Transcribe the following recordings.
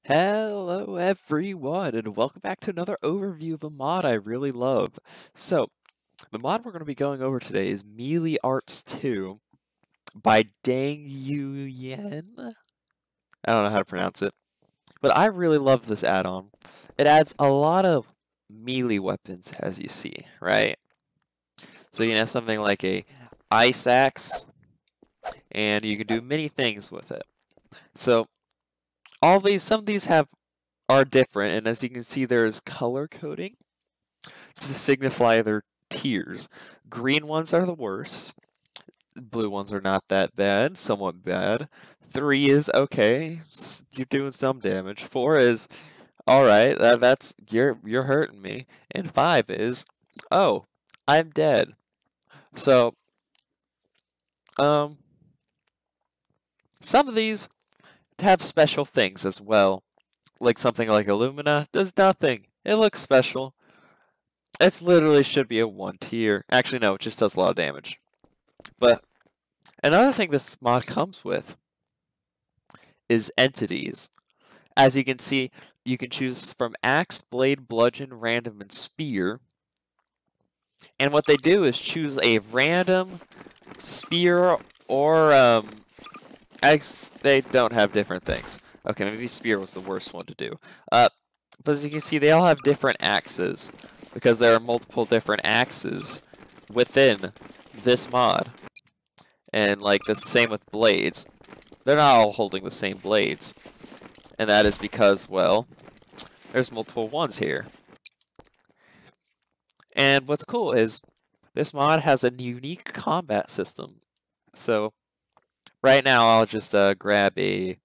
Hello everyone, and welcome back to another overview of a mod I really love. So, the mod we're going to be going over today is Melee Arts 2 by Dang Yen. I don't know how to pronounce it, but I really love this add-on. It adds a lot of melee weapons, as you see, right? So you can have something like a ice axe, and you can do many things with it. So, some of these are different, and as you can see, there's color coding to signify their tiers. Green ones are the worst. Blue ones are not that bad, somewhat bad. 3 is okay, you're doing some damage. 4 is alright, that's you're hurting me. And 5 is, oh, I'm dead. So, um, some of these have special things as well. Like something like Illumina does nothing. It looks special. It literally should be a 1 tier. Actually, no, it just does a lot of damage. But another thing this mod comes with is entities. As you can see, you can choose from Axe, Blade, Bludgeon, Random, and Spear. And what they do is choose a random spear or they don't have different things. Okay, maybe Spear was the worst one to do. But as you can see, they all have different axes because there are multiple different axes within this mod. And like the same with blades. They're not all holding the same blades. And that is because, well, there's multiple ones here. And what's cool is this mod has a unique combat system. So right now I'll just grab a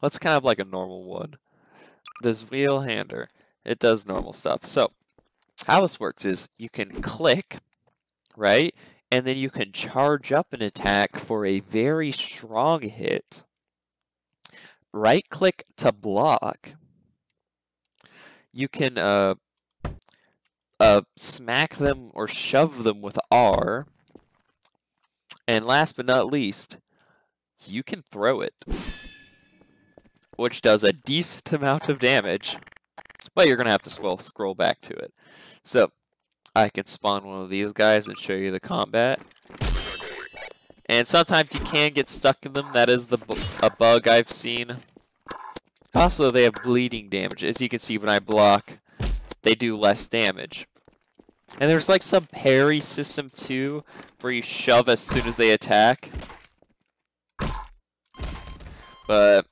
what's kind of like a normal one. This wheel hander. It does normal stuff. So how this works is you can click, right? And then you can charge up an attack for a very strong hit. Right click to block. You can smack them or shove them with R. And last but not least, you can throw it, which does a decent amount of damage, but you're going to have to scroll back to it. So, I can spawn one of these guys and show you the combat. And sometimes you can get stuck in them. That is a bug I've seen. Also, they have bleeding damage. As you can see, when I block, they do less damage. And there's like some parry system too, where you shove as soon as they attack. But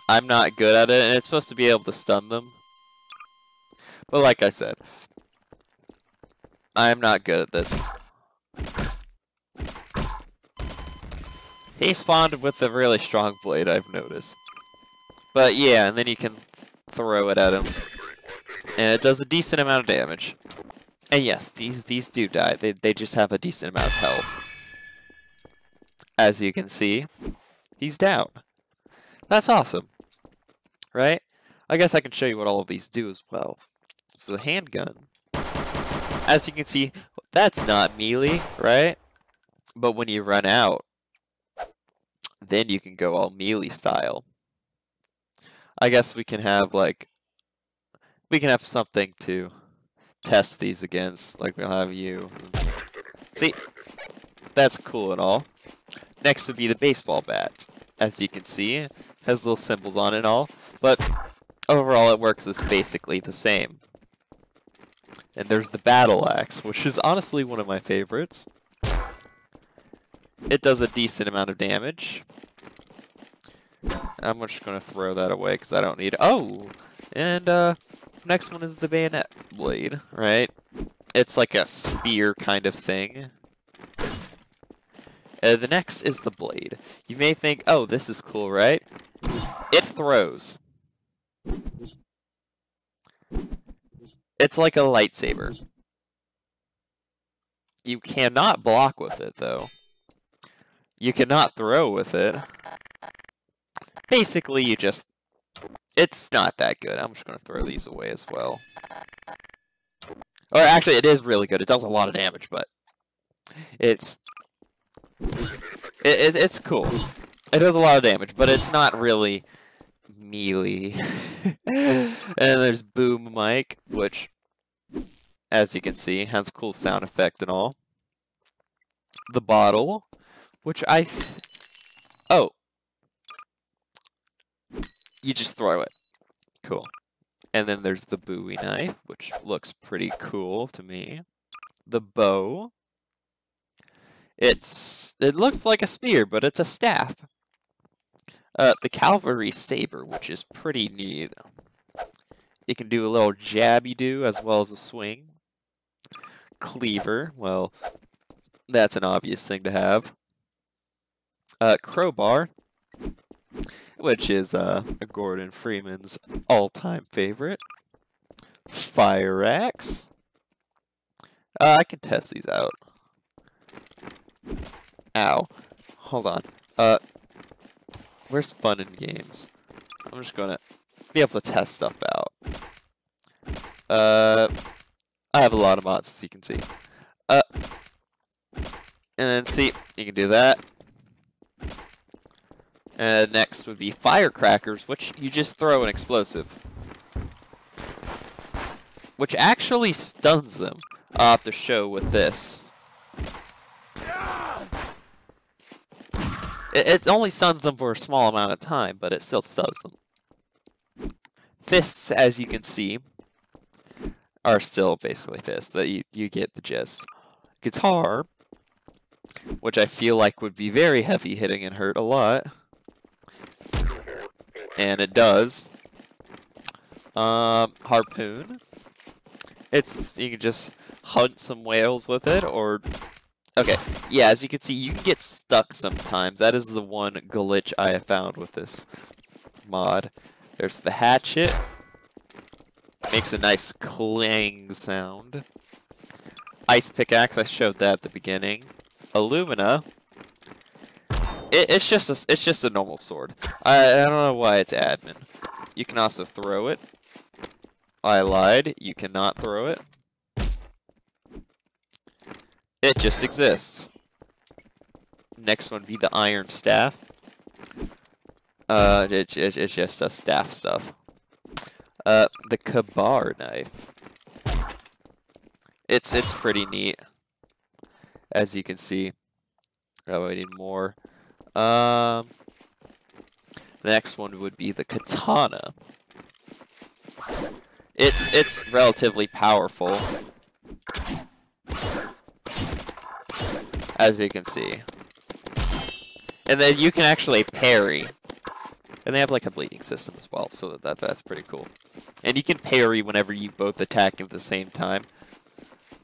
I'm not good at it, and it's supposed to be able to stun them. But like I said, I'm not good at this. He spawned with a really strong blade, I've noticed. But yeah, and then you can throw it at him. And it does a decent amount of damage. And yes, these do die. They just have a decent amount of health. As you can see, he's down. That's awesome. Right? I guess I can show you what all of these do as well. So the handgun. As you can see, that's not melee, right? But when you run out, then you can go all melee style. I guess we can have something to test these against. Like we'll have you. See, that's cool and all. Next would be the baseball bat. As you can see, it has little symbols on it and all, but overall it works as basically the same. And there's the battle axe, which is honestly one of my favorites. It does a decent amount of damage. I'm just going to throw that away because I don't need it. Oh! And next one is the bayonet blade, right? It's like a spear kind of thing. The next is the blade. You may think, oh, this is cool, right? It throws. It's like a lightsaber. You cannot block with it, though. You cannot throw with it. Basically, it's not that good. I'm just going to throw these away as well. Or actually, it is really good. It does a lot of damage, but it's cool. It does a lot of damage, but it's not really melee. And there's Boom Mike, which, as you can see, has a cool sound effect and all. The bottle, which oh, you just throw it. Cool. And then there's the Bowie knife, which looks pretty cool to me. The bow. It looks like a spear, but it's a staff. The cavalry saber, which is pretty neat. You can do a little jabby do as well as a swing. Cleaver, well, that's an obvious thing to have. Crowbar, which is Gordon Freeman's all-time favorite. Fire axe. I can test these out. Ow. Hold on. Where's fun in games? I'm just gonna be able to test stuff out. I have a lot of mods, as you can see. And then see, you can do that. And next would be firecrackers, which you just throw an explosive. Which actually stuns them. I'll have to show with this. It only stuns them for a small amount of time, but it still stuns them. Fists, as you can see, are still basically fists. That you get the gist. Guitar, which I feel like would be very heavy hitting and hurt a lot. And it does. Harpoon. You can just hunt some whales with it, or... Okay, yeah, as you can see, you can get stuck sometimes. That is the one glitch I have found with this mod. There's the hatchet. Makes a nice clang sound. Ice pickaxe, I showed that at the beginning. Alumina. It's just a normal sword. I don't know why it's admin. You can also throw it. I lied. You cannot throw it. It just exists. Next one would be the iron staff. It's just a staff stuff. The Kabar knife. It's pretty neat, as you can see. Oh, I need more. The next one would be the katana. It's relatively powerful, as you can see. And then you can actually parry. And they have like a bleeding system as well, so that's pretty cool. And you can parry whenever you both attack at the same time.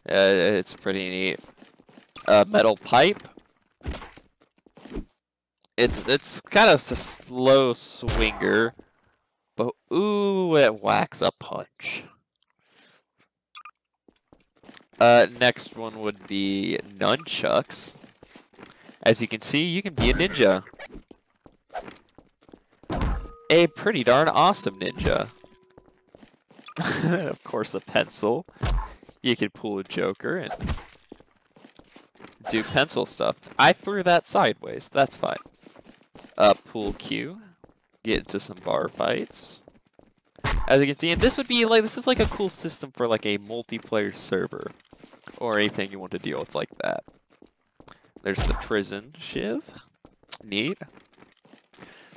It's pretty neat. Metal pipe. It's kind of a slow swinger, but ooh, it whacks a punch. Next one would be nunchucks. As you can see, you can be a ninja. A pretty darn awesome ninja. Of course, a pencil. You can pull a joker and do pencil stuff. I threw that sideways, but that's fine. Pool cue. Get into some bar fights. As you can see, and this is like a cool system for like a multiplayer server. Or anything you want to deal with like that. There's the prison shiv. Neat.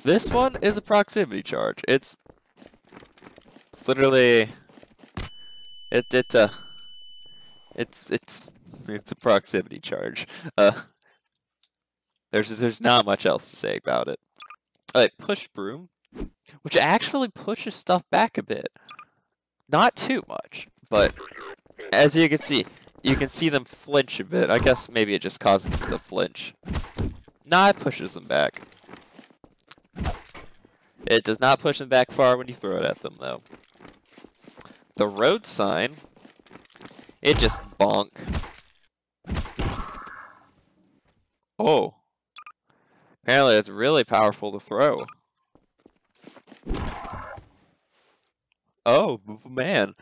This one is a proximity charge. It's literally it's a proximity charge. There's not much else to say about it. Alright, push broom, which actually pushes stuff back a bit. Not too much, but as you can see them flinch a bit. I guess maybe it just causes them to flinch. Nah, it pushes them back. It does not push them back far when you throw it at them, though. The road sign, it just bonk. Oh. Apparently it's really powerful to throw. Oh, man.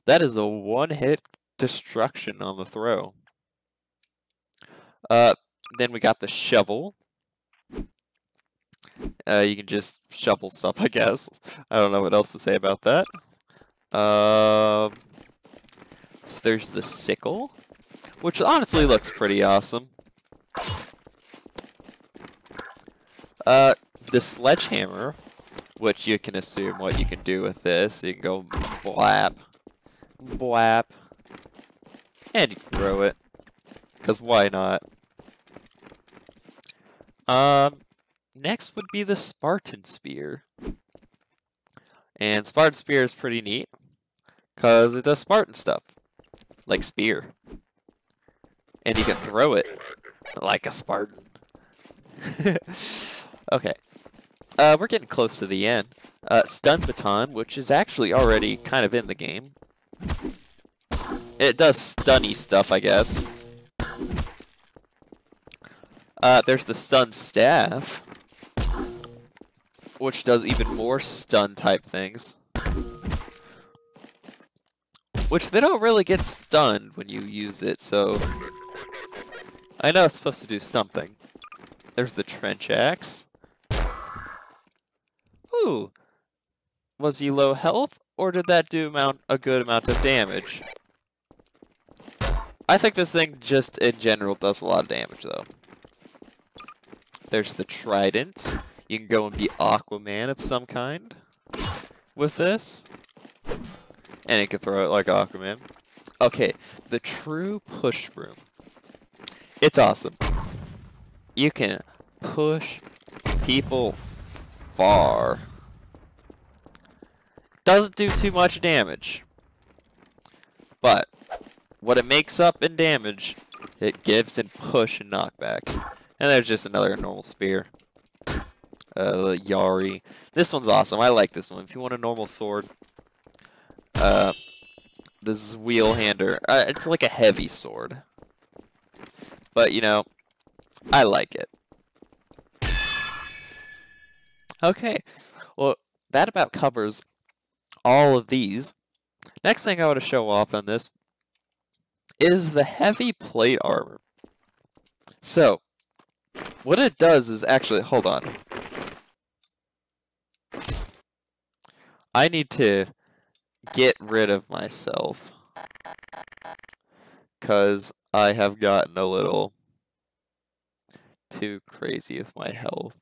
That is a one-hit destruction on the throw. Then we got the shovel. You can just shovel stuff, I guess. I don't know what else to say about that. So there's the sickle, which honestly looks pretty awesome. The sledgehammer, which you can assume what you can do with this. You can go blap, blap, and you can throw it, because why not? Next would be the Spartan Spear. And Spartan Spear is pretty neat, because it does Spartan stuff, like spear. And you can throw it like a Spartan. Okay. We're getting close to the end. Stun Baton, which is actually already kind of in the game. It does stunny stuff, I guess. There's the Stun Staff, which does even more stun type things. Which they don't really get stunned when you use it, so I know it's supposed to do something. There's the Trench Axe. Ooh. Was he low health, or did that do a good amount of damage? I think this thing just in general does a lot of damage, though. There's the Trident. You can go and be Aquaman of some kind with this. And you can throw it like Aquaman. Okay, the True Push Broom. It's awesome. You can push people far. Doesn't do too much damage. But what it makes up in damage, it gives in push and knockback. And there's just another normal spear. Yari. This one's awesome. I like this one. If you want a normal sword, this is Wheel Hander. It's like a heavy sword. But, you know, I like it. Okay. Well, that about covers all of these. Next thing I want to show off on this is the heavy plate armor. So, what it does is actually, hold on. I need to get rid of myself, because I have gotten a little too crazy with my health.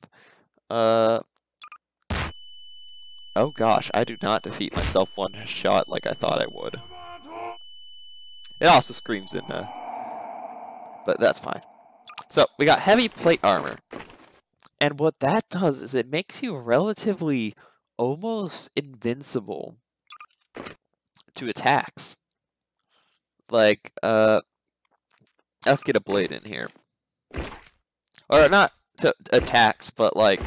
Oh gosh, I do not defeat myself one shot like I thought I would. It also screams in but that's fine. So, we got heavy plate armor. And what that does is it makes you relatively almost invincible to attacks. Like, let's get a blade in here. Or not to attacks, but like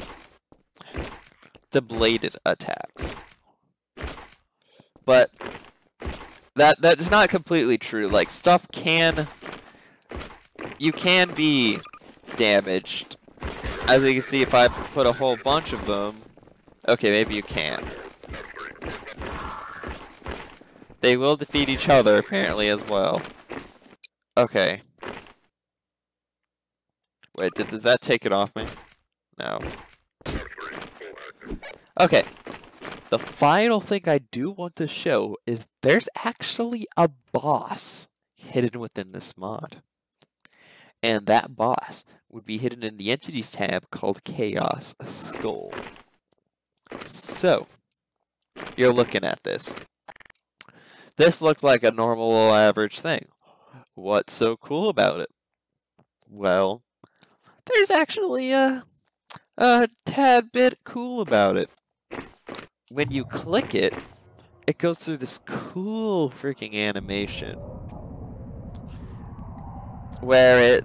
to bladed attacks. But that is not completely true. Like, stuff you can be damaged. As you can see, if I put a whole bunch of them, okay, maybe you can't. They will defeat each other, apparently, as well. Okay. Wait, does that take it off me? No. Okay. The final thing I do want to show is there's actually a boss hidden within this mod. And that boss would be hidden in the Entities tab called Chaos Skull. So, you're looking at this. This looks like a normal average thing. What's so cool about it? Well, there's actually a tad bit cool about it. When you click it, it goes through this cool freaking animation where it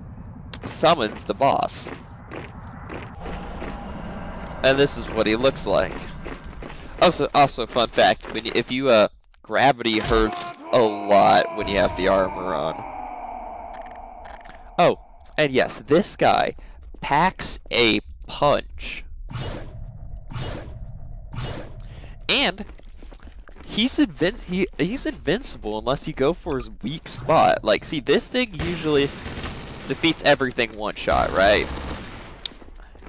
summons the boss. And this is what he looks like. Also fun fact, if you gravity hurts a lot when you have the armor on. Oh, and yes, this guy packs a punch. And he's invincible unless you go for his weak spot. Like, see, this thing usually defeats everything one shot, right?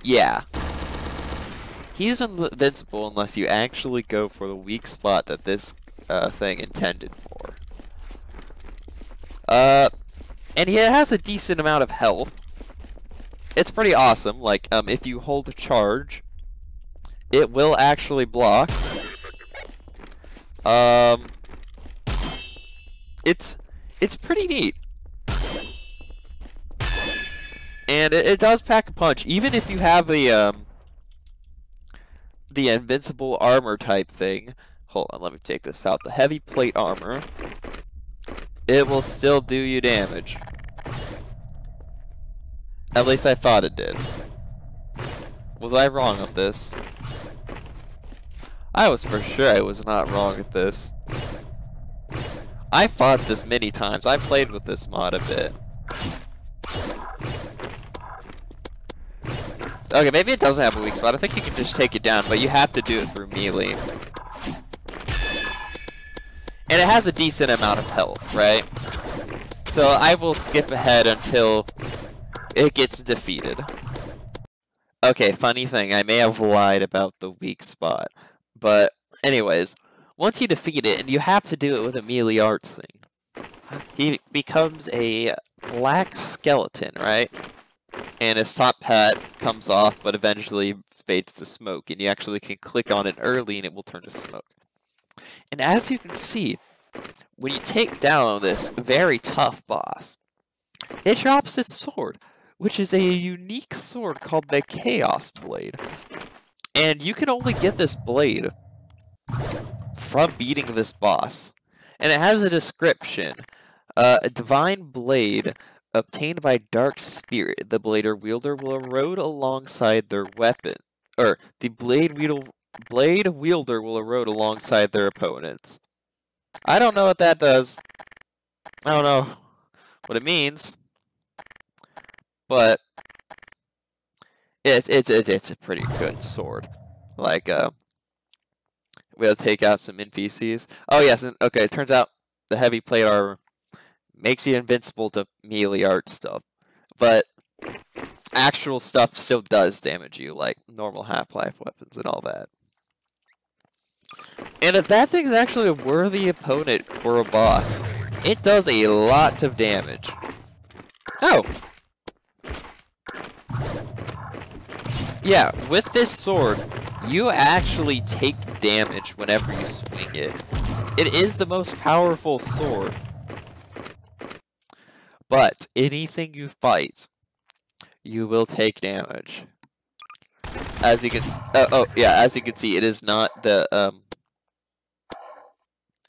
Yeah. He's invincible unless you actually go for the weak spot that this thing intended for. And he has a decent amount of health. It's pretty awesome. Like, if you hold charge, it will actually block. It's pretty neat. And it does pack a punch, even if you have the invincible armor type thing. Hold on, let me take this out. The heavy plate armor. It will still do you damage. At least I thought it did. Was I wrong on this? I was for sure I was not wrong at this. I fought this many times. I played with this mod a bit. Okay, maybe it doesn't have a weak spot. I think you can just take it down, but you have to do it through melee. And it has a decent amount of health, right? So I will skip ahead until it gets defeated. Okay, funny thing, I may have lied about the weak spot. But anyways, once you defeat it, and you have to do it with a melee arts thing, he becomes a black skeleton, right? And his top hat comes off, but eventually fades to smoke, and you actually can click on it early and it will turn to smoke. And as you can see, when you take down this very tough boss, it drops its sword, which is a unique sword called the Chaos Blade. And you can only get this blade from beating this boss. And it has a description. A divine blade obtained by dark spirit. The blade wielder will erode alongside their weapon. Or, the blade wielder will erode alongside their opponents. I don't know what that does. I don't know what it means. But it's a pretty good sword. Like, we'll take out some NPCs. Oh yes, and, okay, it turns out the heavy plate armor makes you invincible to melee art stuff. But actual stuff still does damage you, like normal half-life weapons and all that. And if that thing's actually a worthy opponent for a boss, it does a lot of damage. Oh! Yeah, with this sword, you actually take damage whenever you swing it. It is the most powerful sword. But anything you fight, you will take damage. As you can, as you can see, it is not the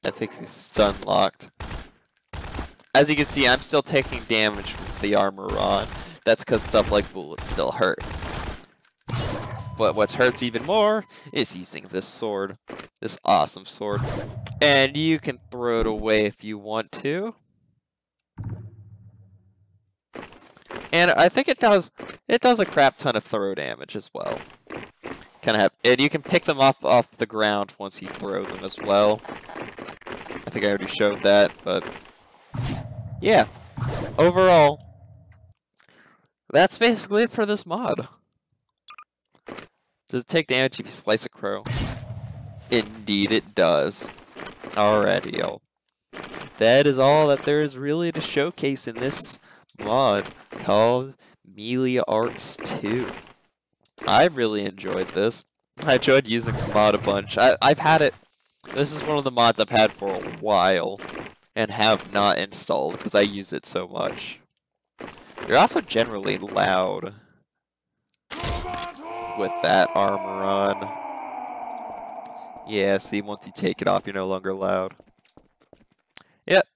I think he's stun locked. As you can see, I'm still taking damage from the armor on. That's because stuff like bullets still hurt. But what hurts even more is using this sword, this awesome sword, and you can throw it away if you want to. And I think it does a crap ton of throw damage as well. And you can pick them off the ground once you throw them as well. I think I already showed that, but yeah. Overall, that's basically it for this mod. Does it take damage if you slice a crow? Indeed it does. Alrighty, that is all that there is really to showcase in this mod called Melee Arts 2. I really enjoyed this. I enjoyed using the mod a bunch. I've had it. This is one of the mods I've had for a while and have not installed because I use it so much. You're also generally loud with that armor on. Yeah, see, once you take it off, you're no longer loud. Yep.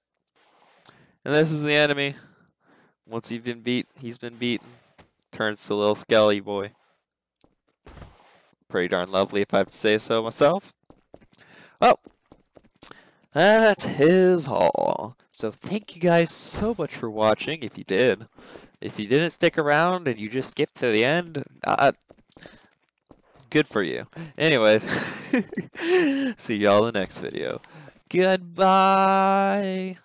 And this is the enemy. Once he's been beaten. Turns to a little skelly boy. Pretty darn lovely, if I have to say so myself. Well, that is all. So thank you guys so much for watching, if you did. If you didn't stick around and you just skipped to the end, good for you. Anyways, see y'all in the next video. Goodbye!